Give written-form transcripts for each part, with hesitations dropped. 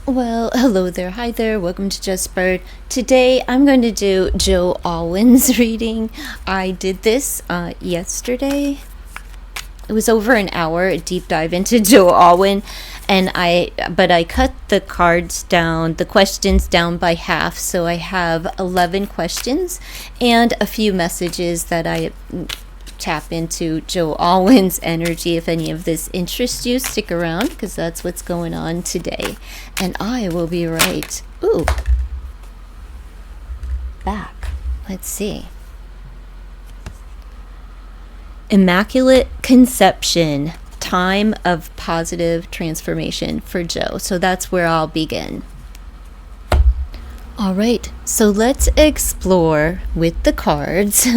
Well, hello there. Hi there. Welcome to Just Bird. Today I'm going to do Joe Alwyn's reading. I did this yesterday. It was over an hour, a deep dive into Joe Alwyn, and I cut the cards down, the questions down by half, so I have 11 questions and a few messages that I tap into Joe Alwyn's energy. If any of this interests you, stick around because that's what's going on today. And I will be right. Back. Let's see. Immaculate Conception, time of positive transformation for Joe. So that's where I'll begin. All right, so let's explore with the cards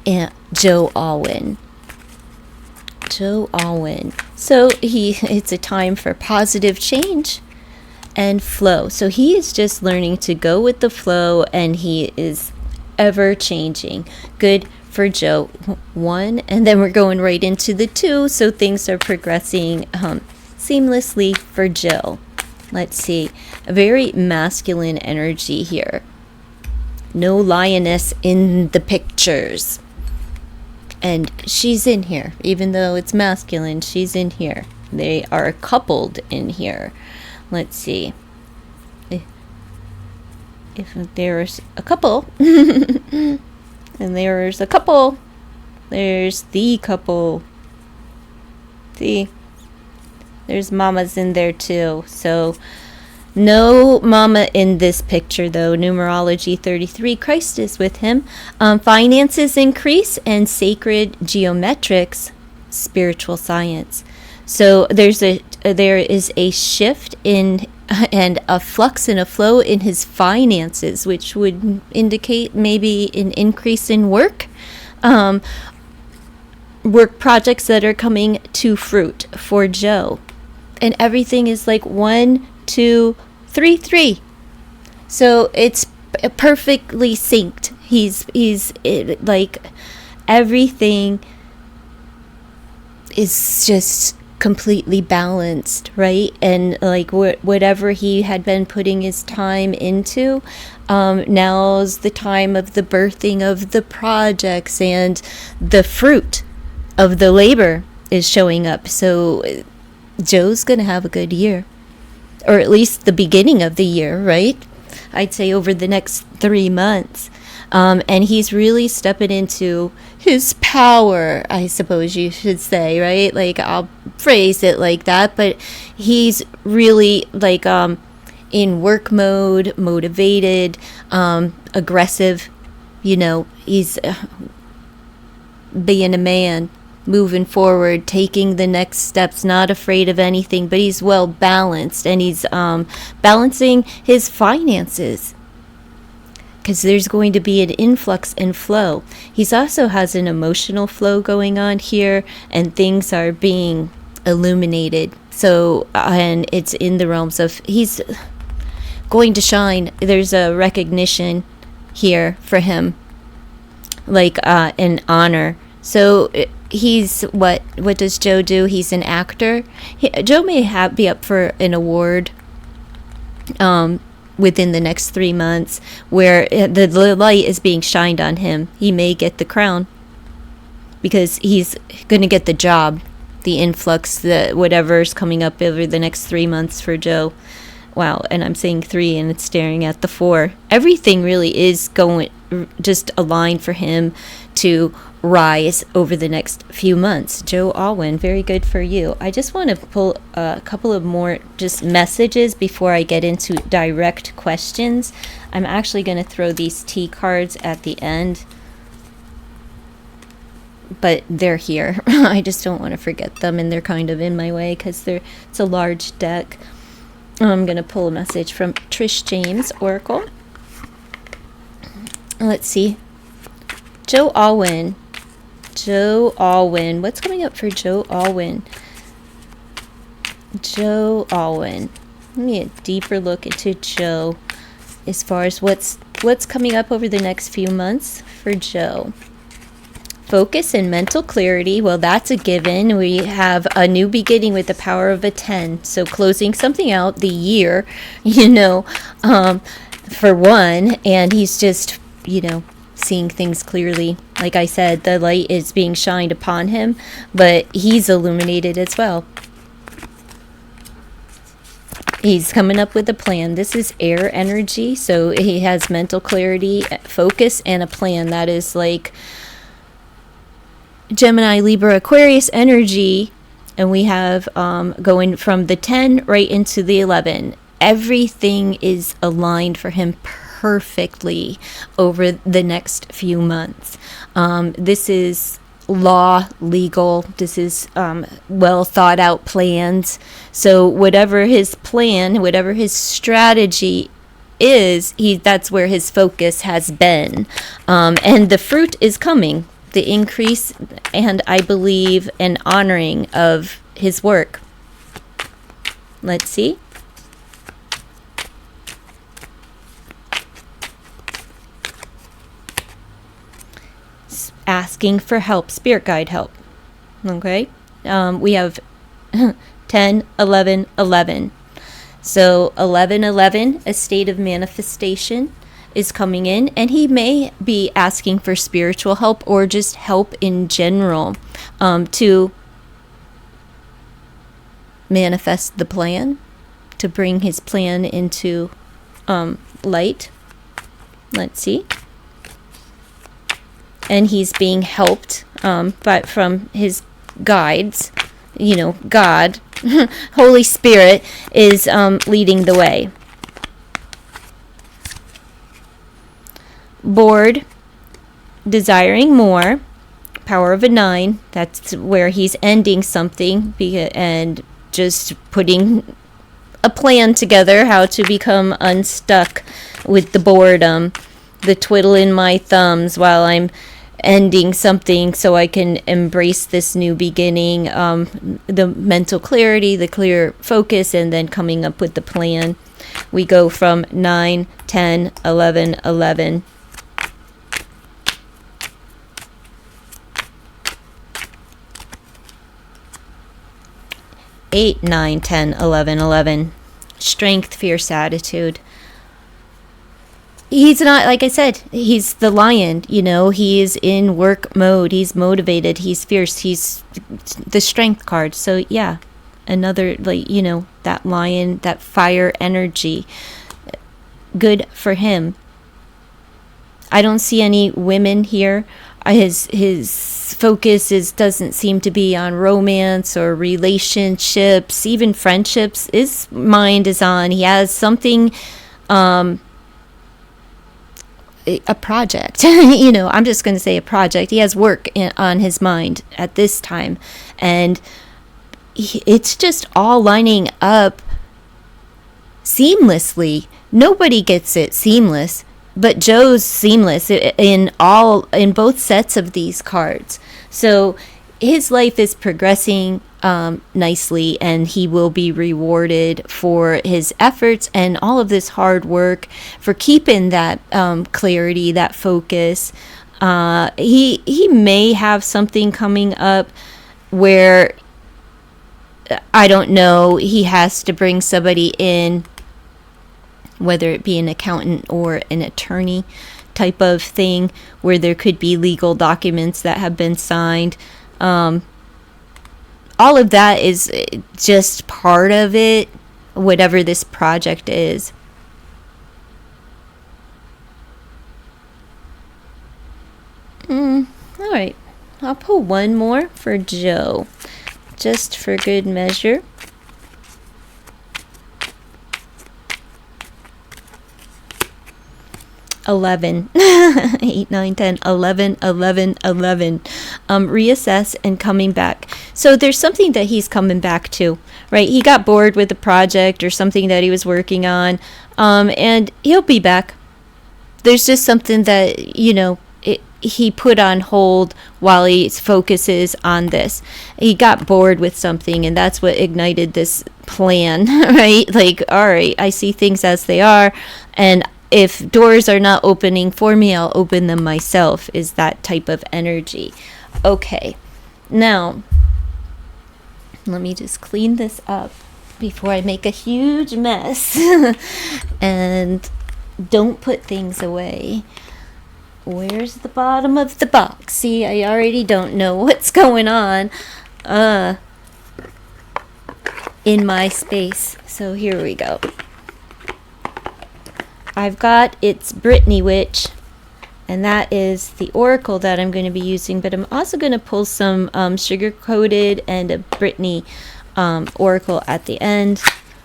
and Joe Alwyn. Joe Alwyn. So it's a time for positive change and flow. So he is just learning to go with the flow, and he is ever changing. Good for Joe. 1, and then we're going right into the 2. So things are progressing seamlessly for Joe. Let's see, a very masculine energy here. No lioness in the pictures. And she's in here. Even though it's masculine, she's in here. They are coupled in here. Let's see. If there's a couple. And there's a couple. There's the couple. See? There's mamas in there too. So no mama in this picture though. Numerology 33. Christ is with him. Finances increase and sacred geometrics, spiritual science. So there is a shift in and a flux and a flow in his finances, which would indicate maybe an increase in work. Work projects that are coming to fruit for Joe. And everything is like 1, 2, 3, 3. So it's perfectly synced. He's like everything is just completely balanced, right? And like whatever he had been putting his time into, now's the time of the birthing of the projects, and the fruit of the labor is showing up. So Joe's going to have a good year, or at least the beginning of the year, right? I'd say over the next 3 months. And he's really stepping into his power, I suppose you should say, right? Like, I'll phrase it like that, but he's really like in work mode, motivated, aggressive. He's being a man, moving forward, taking the next steps, not afraid of anything, but he's well balanced, and he's balancing his finances because there's going to be an influx and flow. He's also has an emotional flow going on here, and things are being illuminated. So, and it's in the realms of he's going to shine. There's a recognition here for him, like an honor. So he's what does Joe do? He's an actor. Joe may be up for an award within the next 3 months, where the light is being shined on him. He may get the crown because he's going to get the job, the influx, whatever's coming up over the next 3 months for Joe. Wow, and I'm saying 3 and it's staring at the 4. Everything really is going just aligned for him to rise over the next few months. Joe Alwyn, very good for you. I just want to pull a couple of more just messages before I get into direct questions. I'm actually going to throw these T cards at the end, but they're here. I just don't want to forget them, and they're kind of in my way because it's a large deck. I'm going to pull a message from Trish James Oracle. Let's see. Joe Alwyn. What's coming up for Joe Alwyn? Joe Alwyn. Let me get a deeper look into Joe as far as what's coming up over the next few months for Joe. Focus and mental clarity, well, that's a given. We have a new beginning with the power of a 10. So closing something out, the year, for one. And he's just, seeing things clearly. Like I said, the light is being shined upon him, but he's illuminated as well. He's coming up with a plan. This is air energy, so he has mental clarity, focus, and a plan. That is like Gemini, Libra, Aquarius energy, and we have going from the 10 right into the 11. Everything is aligned for him perfectly over the next few months. This is law, legal. This is well thought out plans. So whatever his plan, whatever his strategy is, that's where his focus has been. And the fruit is coming. The increase and, I believe, an honoring of his work. Let's see. Asking for help, spirit guide help. Okay. We have 10, 11, 11. So 11, 11, a state of manifestation is coming in, and he may be asking for spiritual help or just help in general to manifest the plan, to bring his plan into light. Let's see. And he's being helped but from his guides. God, Holy Spirit is leading the way. Bored, desiring more, power of a 9. That's where he's ending something and just putting a plan together how to become unstuck with the boredom, the twiddling my thumbs while I'm ending something so I can embrace this new beginning, the mental clarity, the clear focus, and then coming up with the plan. We go from 9, 10, 11, 11. 8, 9, 10, 11, 11. Strength, fierce attitude. He's not, like I said, he's the lion, he is in work mode. He's motivated. He's fierce. He's the strength card. So yeah, another, that lion, that fire energy. Good for him. I don't see any women here. His focus doesn't seem to be on romance or relationships, even friendships. His mind is on. He has something, a project. I'm just going to say a project. He has work on his mind at this time, and it's just all lining up seamlessly. Nobody gets it seamless. But Joe's seamless in both sets of these cards. So his life is progressing nicely, and he will be rewarded for his efforts and all of this hard work for keeping that clarity, that focus. He may have something coming up where, I don't know, he has to bring somebody in, whether it be an accountant or an attorney type of thing, where there could be legal documents that have been signed. All of that is just part of it, whatever this project is. All right, I'll pull one more for Joe, just for good measure. 11. 8, 9, 10, 11, 11, 11. Reassess and coming back. So there's something that he's coming back to, right? He got bored with a project or something that he was working on, and he'll be back. There's just something that, he put on hold while he focuses on this. He got bored with something, and that's what ignited this plan, right? Like, all right, I see things as they are, and if doors are not opening for me, I'll open them myself, is that type of energy. Okay, now let me just clean this up before I make a huge mess. And don't put things away. Where's the bottom of the box? See, I already don't know what's going on in my space. So here we go. I've got It's Brittany Witch, and that is the oracle that I'm going to be using, but I'm also going to pull some sugar-coated and a Brittany oracle at the end,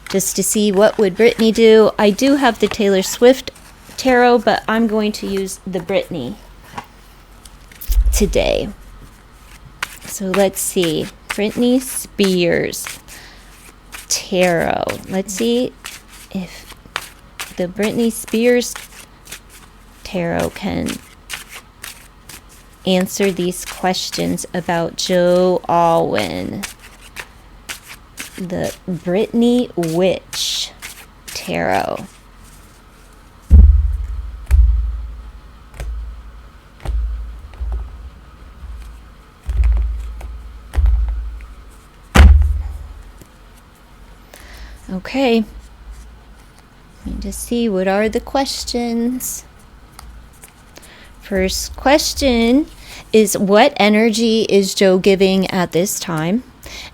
just to see what would Brittany do. I do have the Taylor Swift tarot, but I'm going to use the Brittany today. So let's see. Britney Spears tarot. Let's see if the Britney Spears tarot can answer these questions about Joe Alwyn. The Brittany Witch tarot. Okay, let me just see, what are the questions? First question is, what energy is Joe giving at this time?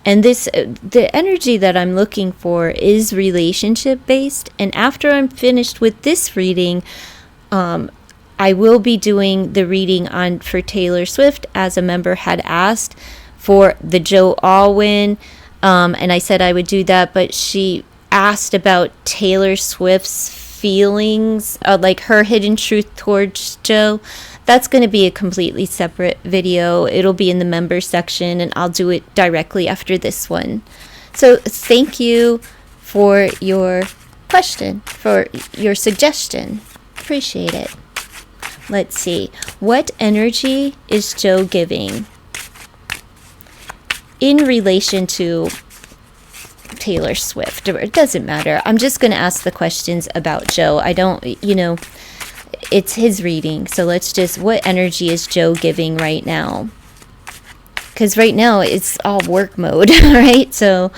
And the energy that I'm looking for is relationship based. And after I'm finished with this reading, I will be doing the reading for Taylor Swift, as a member had asked, for the Joe Alwyn. And I said I would do that, but she asked about Taylor Swift's feelings, like her hidden truth towards Joe. That's going to be a completely separate video. It'll be in the member section, and I'll do it directly after this one. So thank you for your question, for your suggestion. Appreciate it. Let's see. What energy is Joe giving in relation to Taylor Swift? It doesn't matter. I'm just going to ask the questions about Joe. I don't, it's his reading. So let's just, what energy is Joe giving right now? Because right now it's all work mode, right? So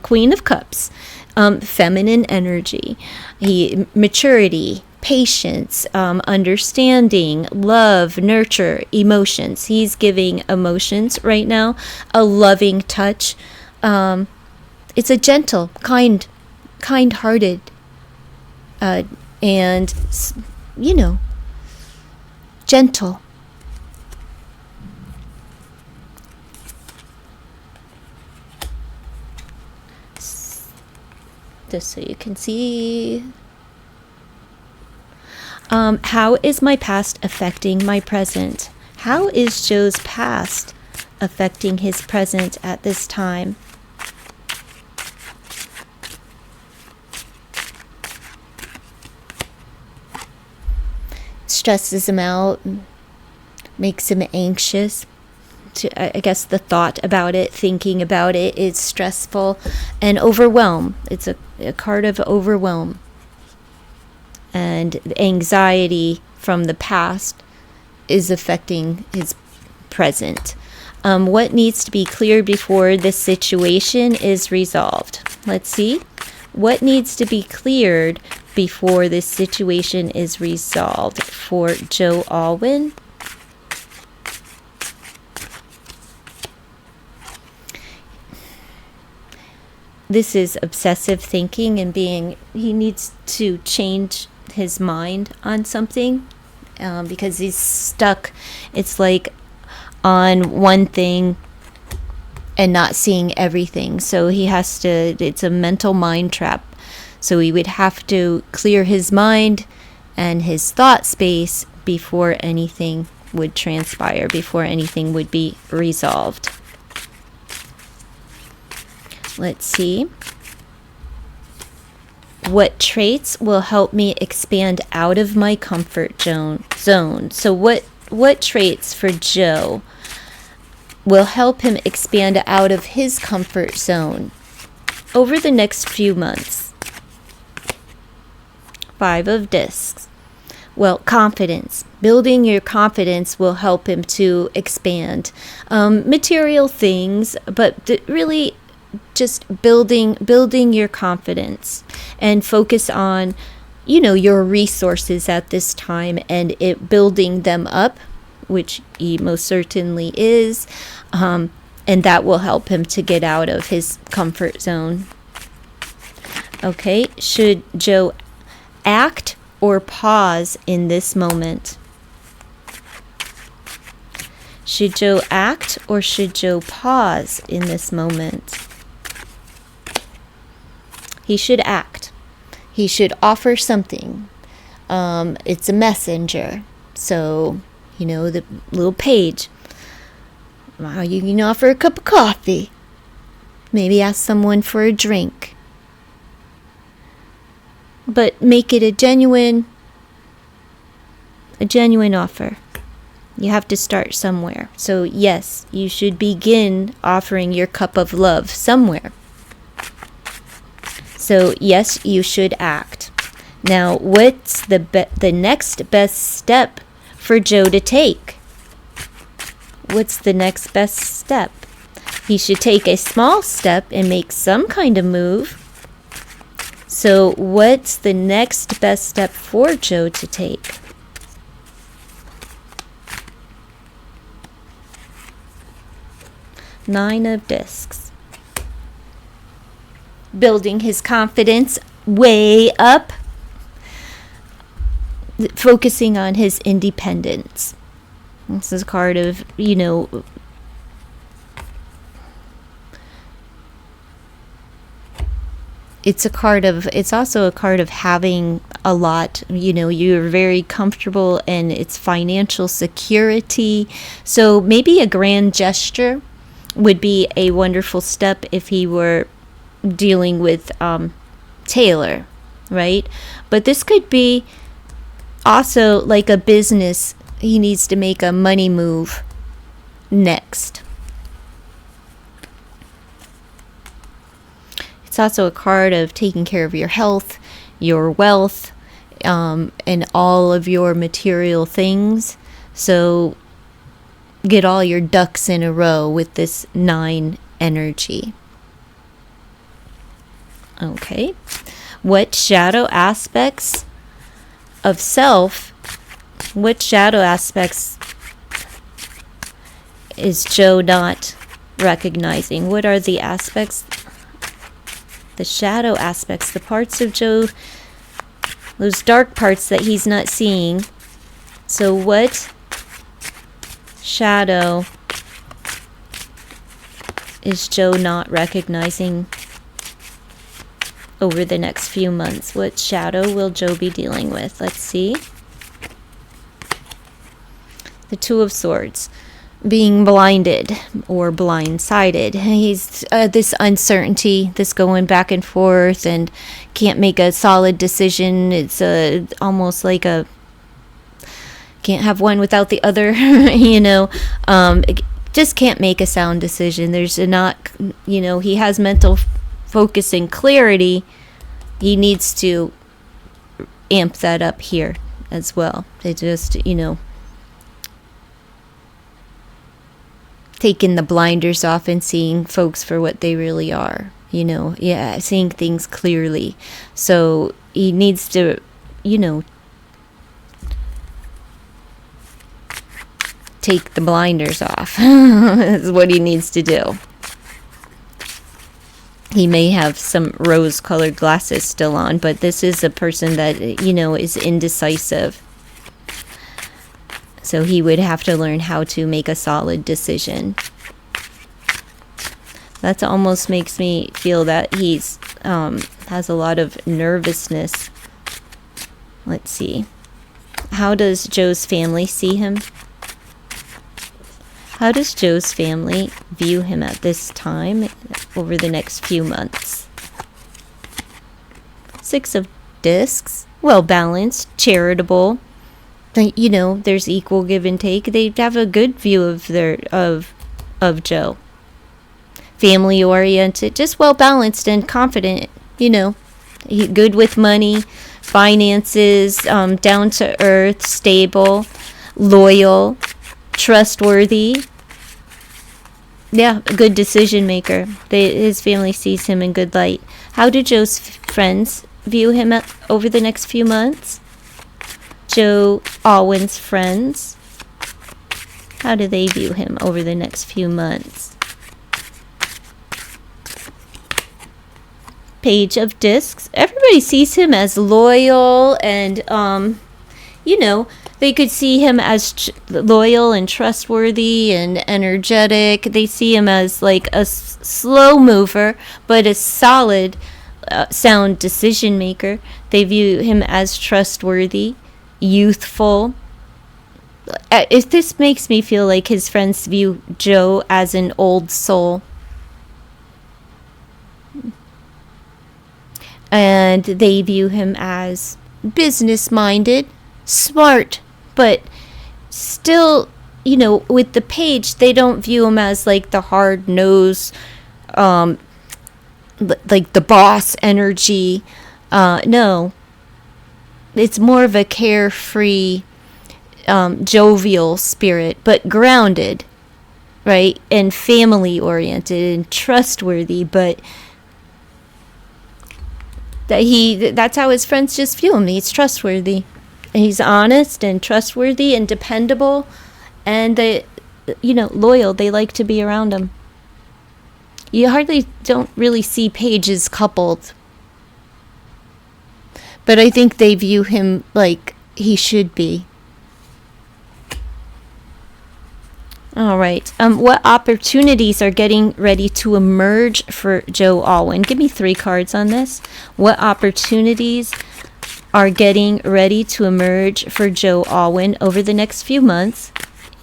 Queen of Cups, feminine energy, maturity, patience, understanding, love, nurture, emotions. He's giving emotions right now, a loving touch. It's a gentle, kind-hearted, and, gentle. Just so you can see. How is my past affecting my present? How is Joe's past affecting his present at this time? Stresses him out, makes him anxious. I guess the thought about it, thinking about it, is stressful. And overwhelm. It's a card of overwhelm. And anxiety from the past is affecting his present. What needs to be cleared before this situation is resolved? Let's see. What needs to be cleared before this situation is resolved for Joe Alwyn? This is obsessive thinking and he needs to change his mind on something, because he's stuck. It's like on one thing and not seeing everything. So he has to, it's a mental mind trap. So he would have to clear his mind and his thought space before anything would transpire, before anything would be resolved. Let's see. What traits will help me expand out of my comfort zone? So what traits for Joe will help him expand out of his comfort zone over the next few months? 5 of Discs. Well, confidence. Building your confidence will help him to expand material things, but really just building your confidence, and focus on, your resources at this time, and it building them up, which he most certainly is, and that will help him to get out of his comfort zone. Okay, should Joe act or pause in this moment? Should Joe act or should Joe pause in this moment? He should act. He should offer something. It's a messenger. So, the little page. Wow, you can offer a cup of coffee. Maybe ask someone for a drink. But make it a genuine offer. You have to start somewhere. So yes, you should begin offering your cup of love somewhere. So yes, you should act. Now, what's the next best step for Joe to take? What's the next best step? He should take a small step and make some kind of move. So what's the next best step for Joe to take? Nine of Discs. Building his confidence way up. Focusing on his independence. This is a card of, it's also a card of having a lot, you're very comfortable, and it's financial security. So maybe a grand gesture would be a wonderful step if he were dealing with Taylor, right? But this could be also like a business. He needs to make a money move next. It's also a card of taking care of your health, your wealth, and all of your material things. So get all your ducks in a row with this 9 energy. Okay. What shadow aspects of self, what shadow aspects is Joe not recognizing? What are the aspects? The shadow aspects, the parts of Joe, those dark parts that he's not seeing. So what shadow is Joe not recognizing over the next few months? What shadow will Joe be dealing with? Let's see. The Two of Swords. Being blinded or blindsided. He's this uncertainty, this going back and forth, and can't make a solid decision. It's almost like can't have one without the other. Just can't make a sound decision. There's he has mental focus and clarity. He needs to amp that up here as well. They just taking the blinders off and seeing folks for what they really are, seeing things clearly. So he needs to, take the blinders off. Is what he needs to do. He may have some rose-colored glasses still on, but this is a person that, is indecisive. So he would have to learn how to make a solid decision. That almost makes me feel that he's has a lot of nervousness. Let's see. How does Joe's family see him? How does Joe's family view him at this time over the next few months? 6 of Discs. Well balanced, charitable. There's equal give and take. They have a good view of Joe. Family oriented, just well balanced and confident. Good with money, finances, down to earth, stable, loyal, trustworthy. Yeah, a good decision maker. His family sees him in good light. How do Joe's friends view him over the next few months? Joe Alwyn's friends, how do they view him over the next few months? Page of Discs. Everybody sees him as loyal and, they could see him as loyal and trustworthy and energetic. They see him as like a slow mover, but a solid, sound decision maker. They view him as trustworthy, youthful. If this makes me feel like his friends view Joe as an old soul. And they view him as business-minded, smart, but still, with the page, they don't view him as like the hard-nosed, like the boss energy. No. It's more of a carefree, jovial spirit, but grounded, right? And family-oriented and trustworthy, but that's how his friends just view him. He's trustworthy. He's honest and trustworthy and dependable, and loyal. They like to be around him. You hardly don't really see pages coupled, but I think they view him like he should be. All right. What opportunities are getting ready to emerge for Joe Alwyn? Give me 3 cards on this. What opportunities are getting ready to emerge for Joe Alwyn over the next few months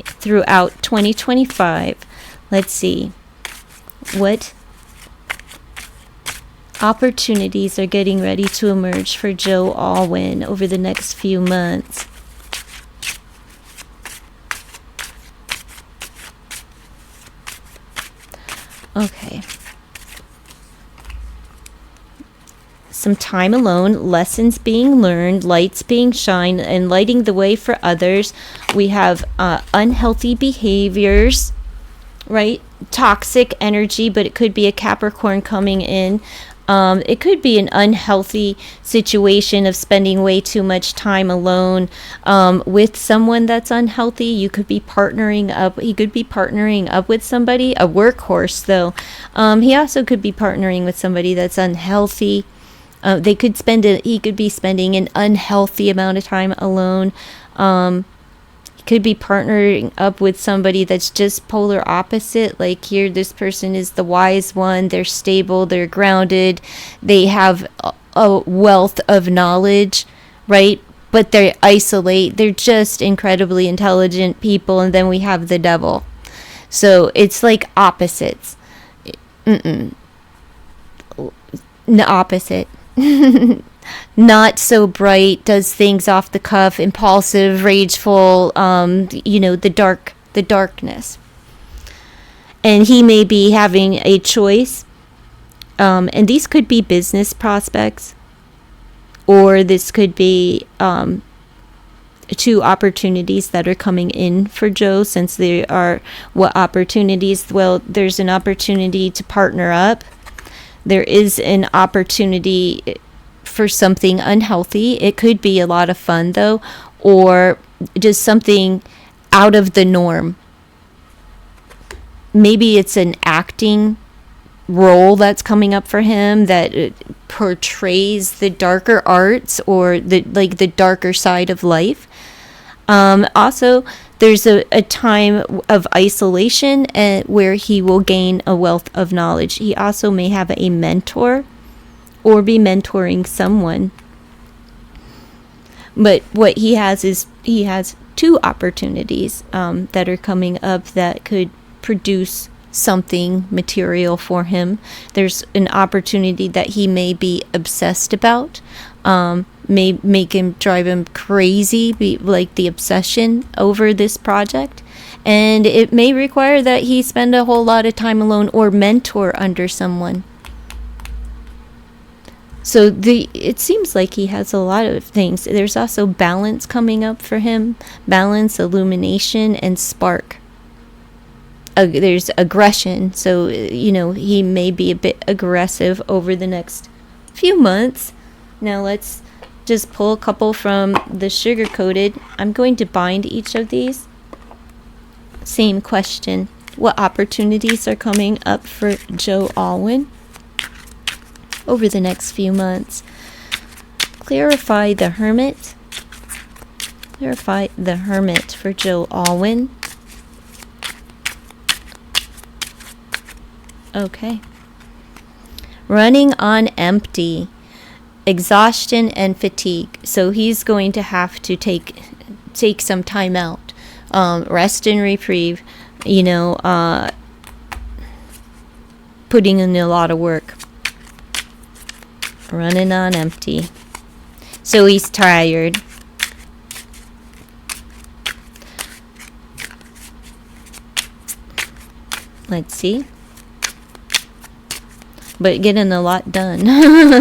throughout 2025? Let's see. What opportunities are getting ready to emerge for Joe Alwyn over the next few months? Okay. Some time alone, lessons being learned, lights being shined, and lighting the way for others. We have unhealthy behaviors, right? Toxic energy, but it could be a Capricorn coming in. It could be an unhealthy situation of spending way too much time alone with someone that's unhealthy. You could be partnering up. He could be partnering up with somebody, a workhorse though. He also could be partnering with somebody that's unhealthy. He could be spending an unhealthy amount of time alone. He could be partnering up with somebody that's just polar opposite. Like here, this person is the wise one. They're stable. They're grounded. They have a wealth of knowledge, right? But they isolate. They're just incredibly intelligent people. And then we have the devil. So it's like opposites. The opposite. Not so bright, does things off the cuff, impulsive, rageful, the darkness. And he may be having a choice, and these could be business prospects, or this could be 2 opportunities that are coming in for Joe. Since there are what opportunities? Well, there's an opportunity to partner up. There is an opportunity for something unhealthy. It could be a lot of fun though, or just something out of the norm. Maybe it's an acting role that's coming up for him that portrays the darker arts or the darker side of life. Also, there's a time of isolation where he will gain a wealth of knowledge. He also may have a mentor or be mentoring someone. But what he has is 2 opportunities that are coming up that could produce something material for him. There's an opportunity that he may be obsessed about, may drive him crazy, be like the obsession over this project, and it may require that he spend a whole lot of time alone or mentor under someone. So it seems like he has a lot of things. There's also balance coming up for him. Balance, illumination, and spark. There's aggression. So, he may be a bit aggressive over the next few months. Now let's just pull a couple from the sugar coated. I'm going to bind each of these. Same question. What opportunities are coming up for Joe Alwyn over the next few months? Clarify the Hermit. Clarify the Hermit for Joe Alwyn. Okay. Running on empty. Exhaustion and fatigue. So he's going to have to take some time out. Rest and reprieve. Putting in a lot of work. Running on empty. So he's tired. Let's see. But getting a lot done.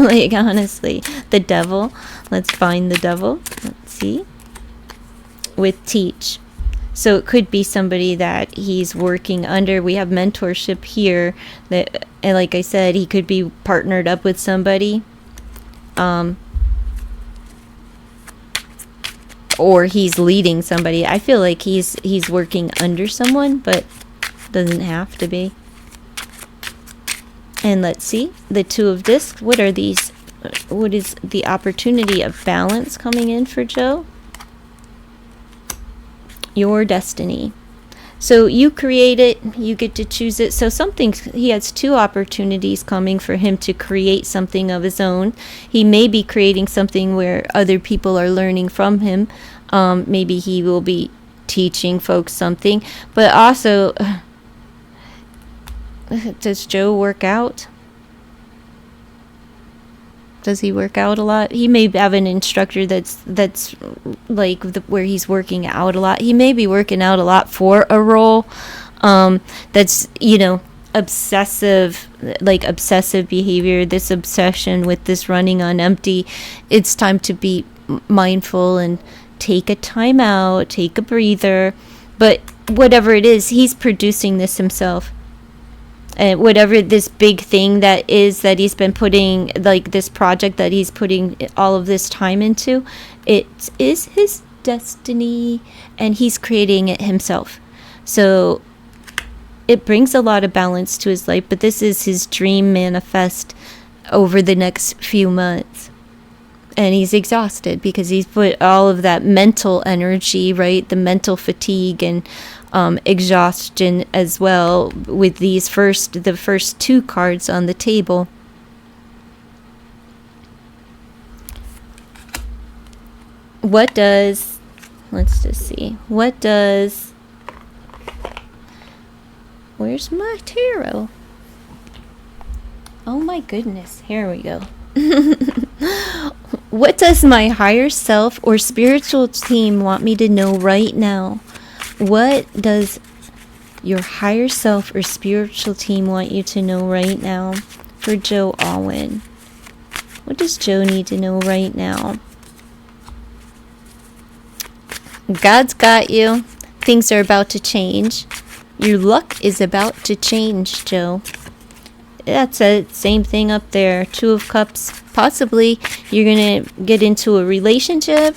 Like, honestly. The Devil. Let's find the Devil. Let's see. With teach. So it could be somebody that he's working under. We have mentorship here. That, and like I said, he could be partnered up with somebody. Or he's leading somebody. I feel like he's working under someone, but doesn't have to be. And let's see, the Two of Discs. What are these? What is the opportunity of balance coming in for Joe? Your destiny. So you create it, you get to choose it. So he has two opportunities coming for him to create something of his own. He may be creating something where other people are learning from him. Maybe he will be teaching folks something. But also, does Joe work out? Does he work out a lot? He may have an instructor that's like where he's working out a lot. He may be working out a lot for a role that's, obsessive behavior, this obsession with this running on empty. It's time to be mindful and take a time out, take a breather. But whatever it is, he's producing this himself. And whatever this big thing that he's been putting, like this project that he's putting all of this time into, it is his destiny, and he's creating it himself. So it brings a lot of balance to his life, but this is his dream manifest over the next few months. And he's exhausted because he's put all of that mental energy, right? The mental fatigue and exhaustion as well with the first two cards on the table. Let's just see. Where's my tarot? Oh my goodness, here we go. What does my higher self or spiritual team want me to know right now? What does your higher self or spiritual team want you to know right now for Joe Alwyn? What does Joe need to know right now? God's got you. Things are about to change. Your luck is about to change, Joe. That's it. Same thing up there. Two of Cups. Possibly you're going to get into a relationship.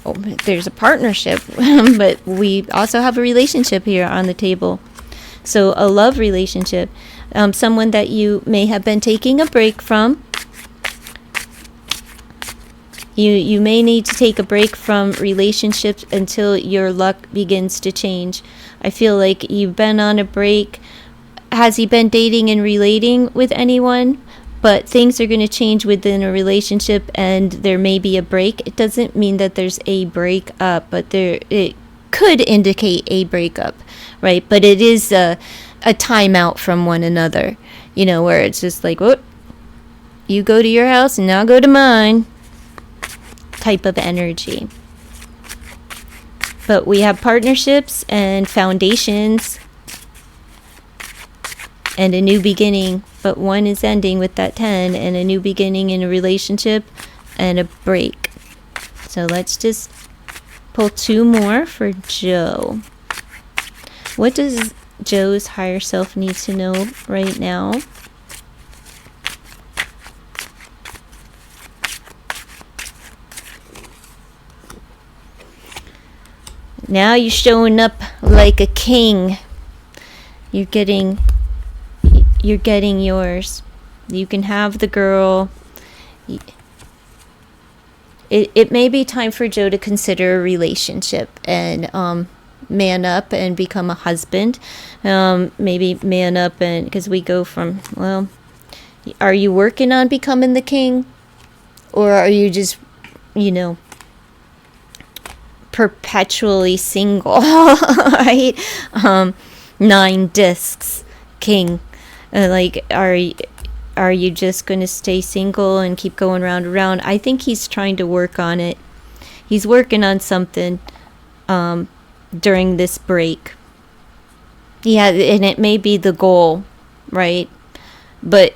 Oh, there's a partnership. But we also have a relationship here on the table. So a love relationship. Someone that you may have been taking a break from. You may need to take a break from relationships until your luck begins to change. I feel like you've been on a break. Has he been dating and relating with anyone? But things are going to change within a relationship, and there may be a break. It doesn't mean that there's a breakup, but it could indicate a breakup, right? But it is a timeout from one another, where it's just like, whoop, you go to your house and I'll go to mine type of energy. But we have partnerships and foundations and a new beginning but one is ending with that 10, and a new beginning in a relationship and a break. So let's just pull 2 more for Joe. What does Joe's higher self need to know right now? Now you're showing up like a king. You're getting yours. You can have the girl. It may be time for Joe to consider a relationship and man up and become a husband. Maybe man up, and because we go from, well, are you working on becoming the king, or are you just, perpetually single? Right? 9 discs king. Like, are you just going to stay single and keep going round and round? I think he's trying to work on it. He's working on something during this break. Yeah, and it may be the goal, right? But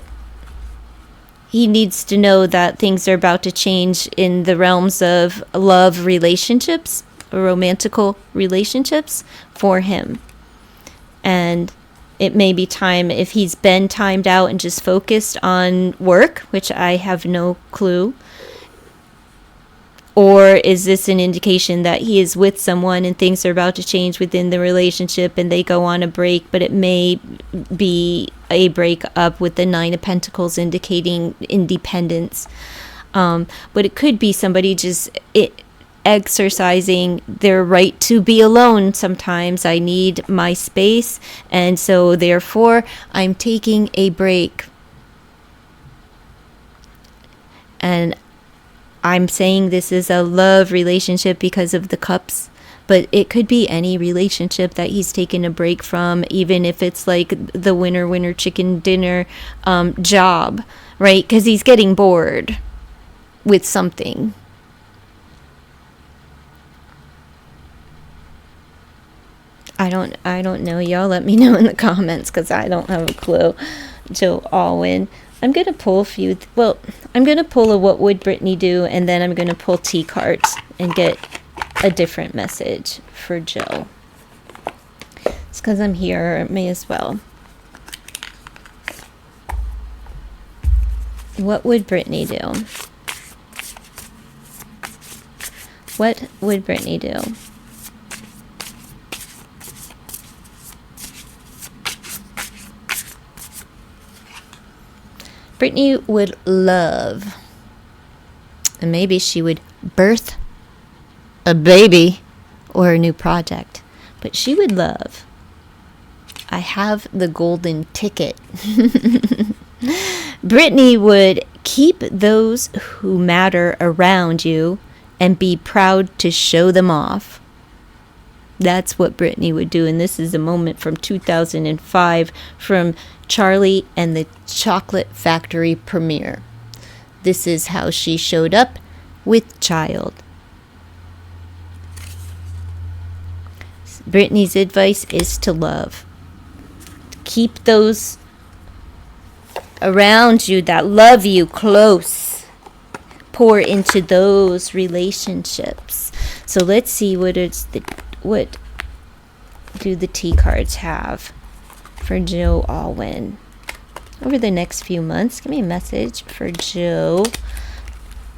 he needs to know that things are about to change in the realms of love relationships, romantical relationships for him. And it may be time, if he's been timed out and just focused on work, which I have no clue, or is this an indication that he is with someone and things are about to change within the relationship and they go on a break, but it may be a break up with the 9 of Pentacles indicating independence. But it could be somebody just exercising their right to be alone. Sometimes I need my space, and so therefore I'm taking a break. And I'm saying this is a love relationship because of the cups, but it could be any relationship that he's taken a break from, even if it's like the winner chicken dinner job, right? Because he's getting bored with something. I don't know. Y'all let me know in the comments, because I don't have a clue. Joe Alwyn. I'm going to pull a few. I'm going to pull a what would Brittany do, and then I'm going to pull T cards and get a different message for Joe. It's because I'm here. I may as well. What would Brittany do? What would Brittany do? Brittany would love, and maybe she would birth a baby or a new project, but she would love. I have the golden ticket. Brittany would keep those who matter around you and be proud to show them off. That's what Brittany would do, and this is a moment from 2005 from Charlie and the Chocolate Factory premiere. This is how she showed up with child. Brittany's advice is to love. Keep those around you that love you close. Pour into those relationships. So let's see what do the T cards have for Joe Alwyn over the next few months. Give me a message for Joe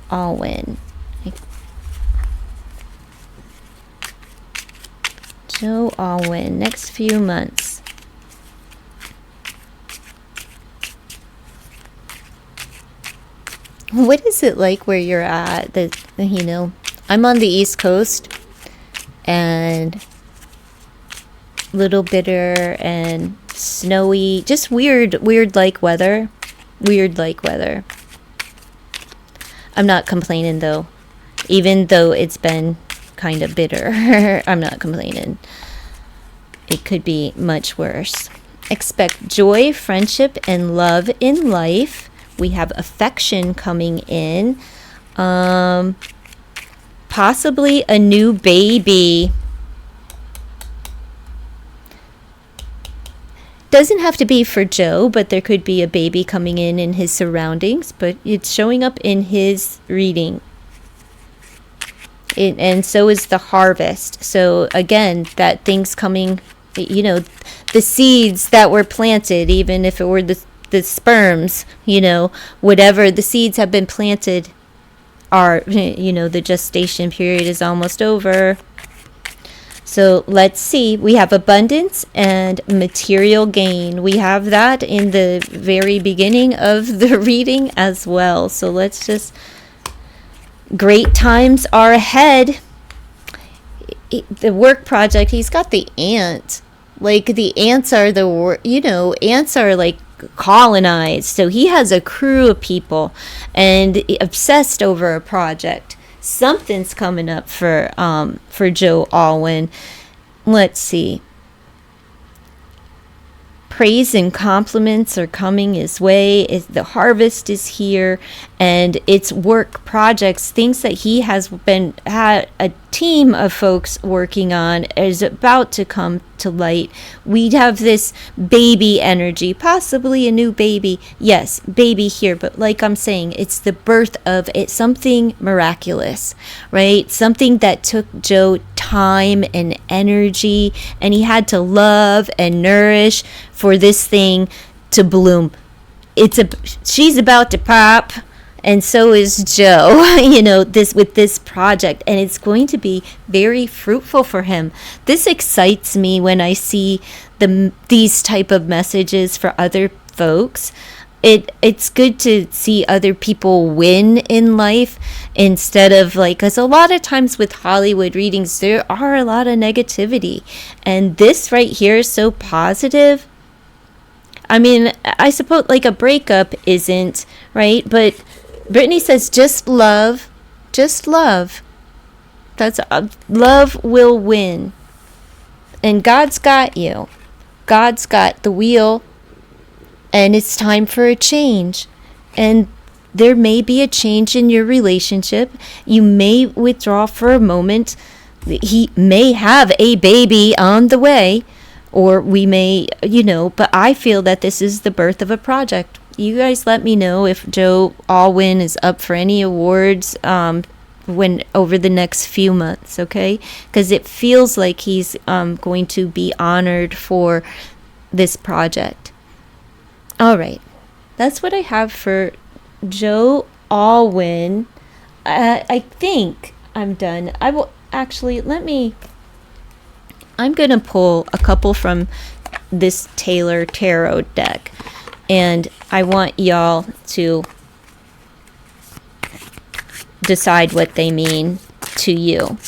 Alwyn. Joe Alwyn, next few months. What is it like where you're at? I'm on the East Coast, and little bitter and snowy, just weird like weather. I'm not complaining though, even though it's been kind of bitter. I'm not complaining. It could be much worse. Expect joy, friendship, and love in life. We have affection coming in. Possibly a new baby. doesn't have to be for Joe, but there could be a baby coming in his surroundings, but it's showing up in his reading. And so is the harvest. So again, that things coming, the seeds that were planted, even if it were the sperms, whatever the seeds have been planted are, the gestation period is almost over. So let's see, we have abundance and material gain. We have that in the very beginning of the reading as well. So let's just, great times are ahead. The work project, he's got the ant. Like the ants are ants are like colonized. So he has a crew of people and obsessed over a project. Something's coming up for Joe Alwyn. Let's see. Praise and compliments are coming his way. The harvest is here, and it's work projects, things that he has had a team of folks working on is about to come to light. We have this baby energy, possibly a new baby. Yes, baby here, but like I'm saying, it's the birth of it, something miraculous, right? Something that took Joe time and energy, and he had to love and nourish for this thing to bloom. She's about to pop, and so is Joe, this project, and it's going to be very fruitful for him. This excites me when I see these type of messages for other folks. It's good to see other people win in life instead of because a lot of times with Hollywood readings, there are a lot of negativity, and this right here is so positive. I mean, I suppose a breakup isn't, right? But Brittany says, just love. That's love will win. And God's got you. God's got the wheel. And it's time for a change. And there may be a change in your relationship. You may withdraw for a moment. He may have a baby on the way. Or we may, but I feel that this is the birth of a project. You guys let me know if Joe Alwyn is up for any awards over the next few months, okay? Because it feels like he's going to be honored for this project. All right. That's what I have for Joe Alwyn. I think I'm done. I will actually, I'm going to pull a couple from this Taylor Tarot deck, and I want y'all to decide what they mean to you.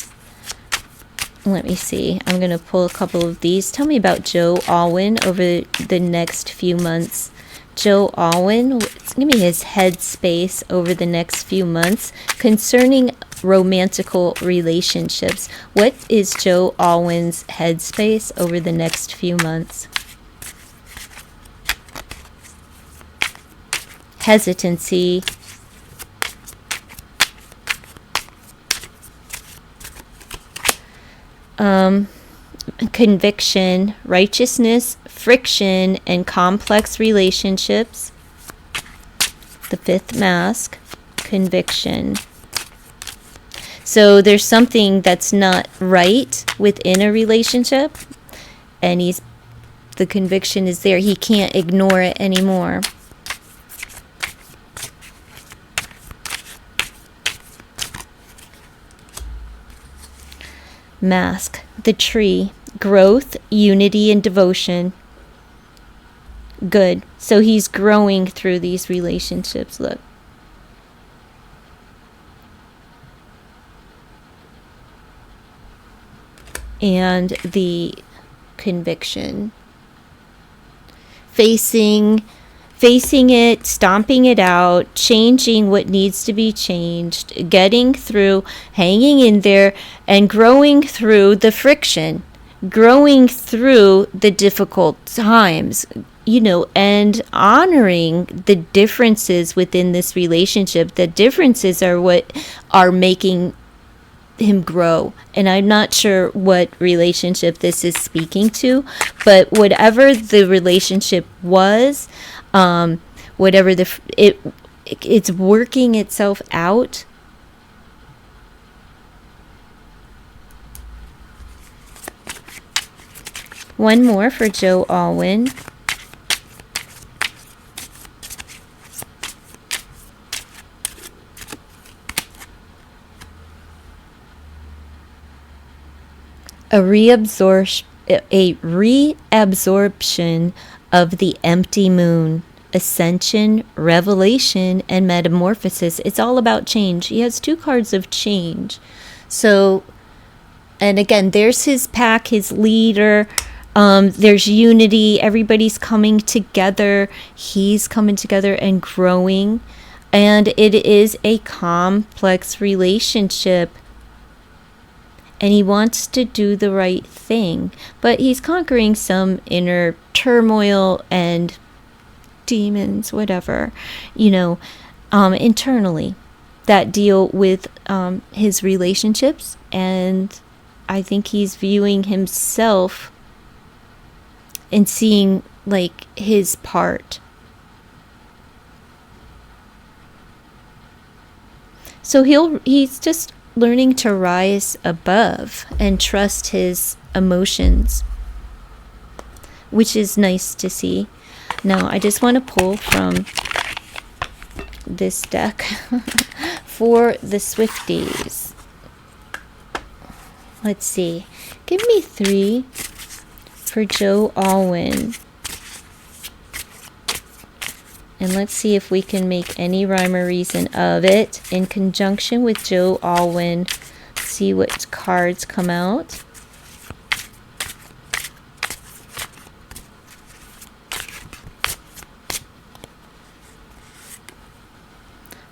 Let me see. I'm going to pull a couple of these. Tell me about Joe Alwyn over the next few months. Joe Alwyn, give me his headspace over the next few months concerning romantical relationships. What is Joe Alwyn's headspace over the next few months? Hesitancy. Conviction, righteousness, friction, and complex relationships. The fifth mask, conviction. So there's something that's not right within a relationship, and the conviction is there. He can't ignore it anymore. Mask, the tree, growth, unity, and devotion. Good. So he's growing through these relationships. Look. And the conviction. Facing it, stomping it out, changing what needs to be changed, getting through, hanging in there, and growing through the friction, growing through the difficult times, and honoring the differences within this relationship. The differences are what are making him grow. And I'm not sure what relationship this is speaking to, but whatever the relationship was, whatever it's working itself out. One more for Joe Alwyn. A reabsorption of the empty moon. Ascension, revelation, and metamorphosis. It's all about change. He has 2 cards of change. So, and again, there's his pack, his leader. There's unity. Everybody's coming together. He's coming together and growing. And it is a complex relationship. And he wants to do the right thing. But he's conquering some inner turmoil and demons, whatever, internally that deal with his relationships. And I think he's viewing himself and seeing like his part. So he's just learning to rise above and trust his emotions, which is nice to see. Now, I just want to pull from this deck for the Swifties. Let's see. Give me 3 for Joe Alwyn. And let's see if we can make any rhyme or reason of it in conjunction with Joe Alwyn. See what cards come out.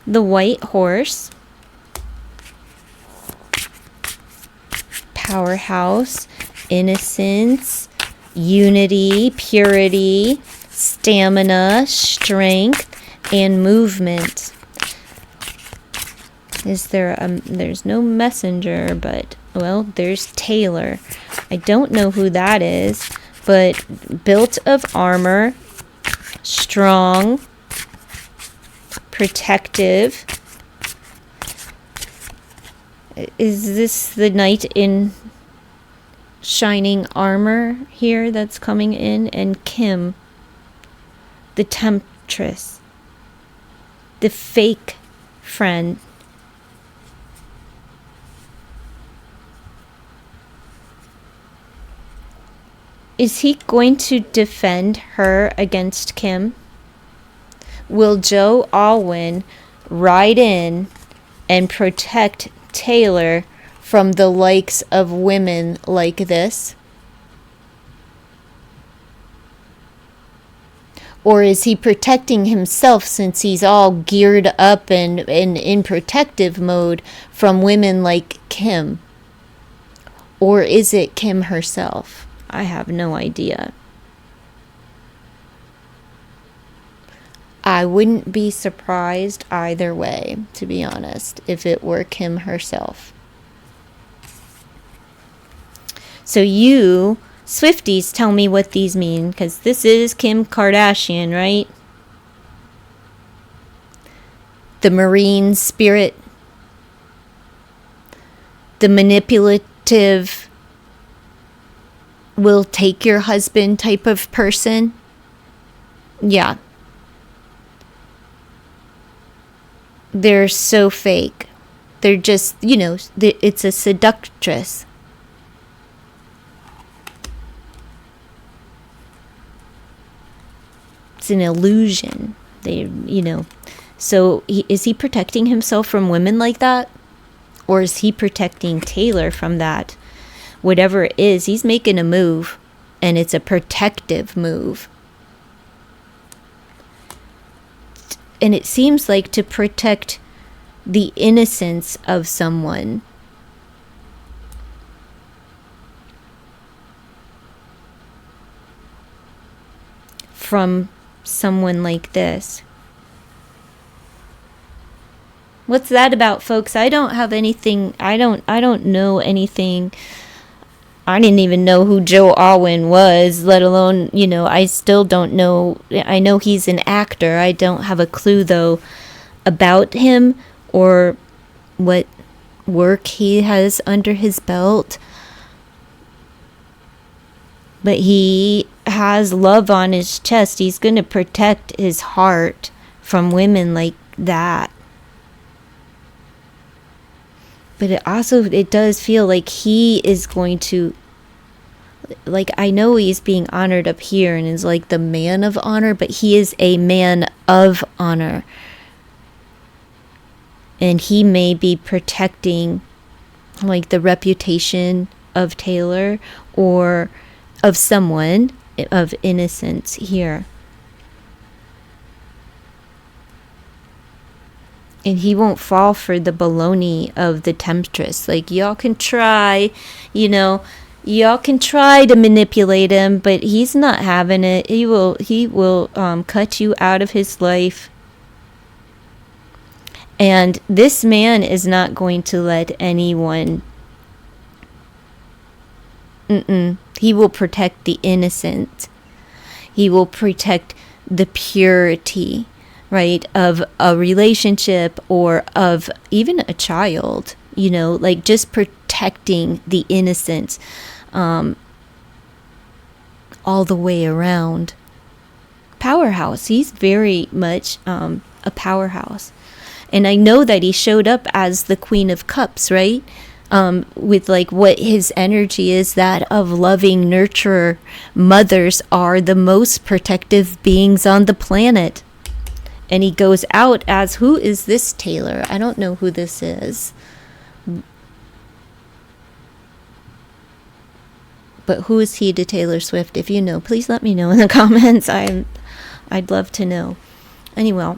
The White Horse. Powerhouse. Innocence. Unity. Purity. Stamina, strength, and movement. There's no messenger, but, well, there's Taylor. I don't know who that is, but built of armor, strong, protective. Is this the knight in shining armor here that's coming in? And Kim, the temptress, the fake friend. Is he going to defend her against Kim? Will Joe Alwyn ride in and protect Taylor from the likes of women like this? Or is he protecting himself since he's all geared up and in protective mode from women like Kim? Or is it Kim herself? I have no idea. I wouldn't be surprised either way, to be honest, if it were Kim herself. So you Swifties, tell me what these mean, because this is Kim Kardashian, right? The marine spirit, the manipulative, will take your husband type of person. Yeah. They're so fake. They're just, it's a seductress. An illusion. So is he protecting himself from women like that, or is he protecting Taylor from that? Whatever it is, he's making a move, and it's a protective move. And it seems like to protect the innocence of someone. From someone like this. What's that about, folks? I don't have anything. I don't know anything. I didn't even know who Joe Alwyn was, let alone, I still don't know. I know he's an actor. I don't have a clue, though, about him or what work he has under his belt. But he has love on his chest. He's going to protect his heart from women like that. But it does feel like he is going to, like, I know he's being honored up here and is like the man of honor, but he is a man of honor. And he may be protecting, like, the reputation of Taylor or of someone of innocence here. And he won't fall for the baloney of the temptress. Like, y'all can try, y'all can try to manipulate him, but he's not having it. He will cut you out of his life. And this man is not going to let anyone. He will protect the innocent. He will protect the purity, right, of a relationship or of even a child, like just protecting the innocent all the way around. Powerhouse. He's very much a powerhouse. And I know that he showed up as the Queen of Cups, right? With like what his energy is, that of loving nurturer. Mothers are the most protective beings on the planet. And he goes out as, who is this Taylor? I don't know who this is. But who is he to Taylor Swift? If you know, please let me know in the comments. I'd love to know. Anyway,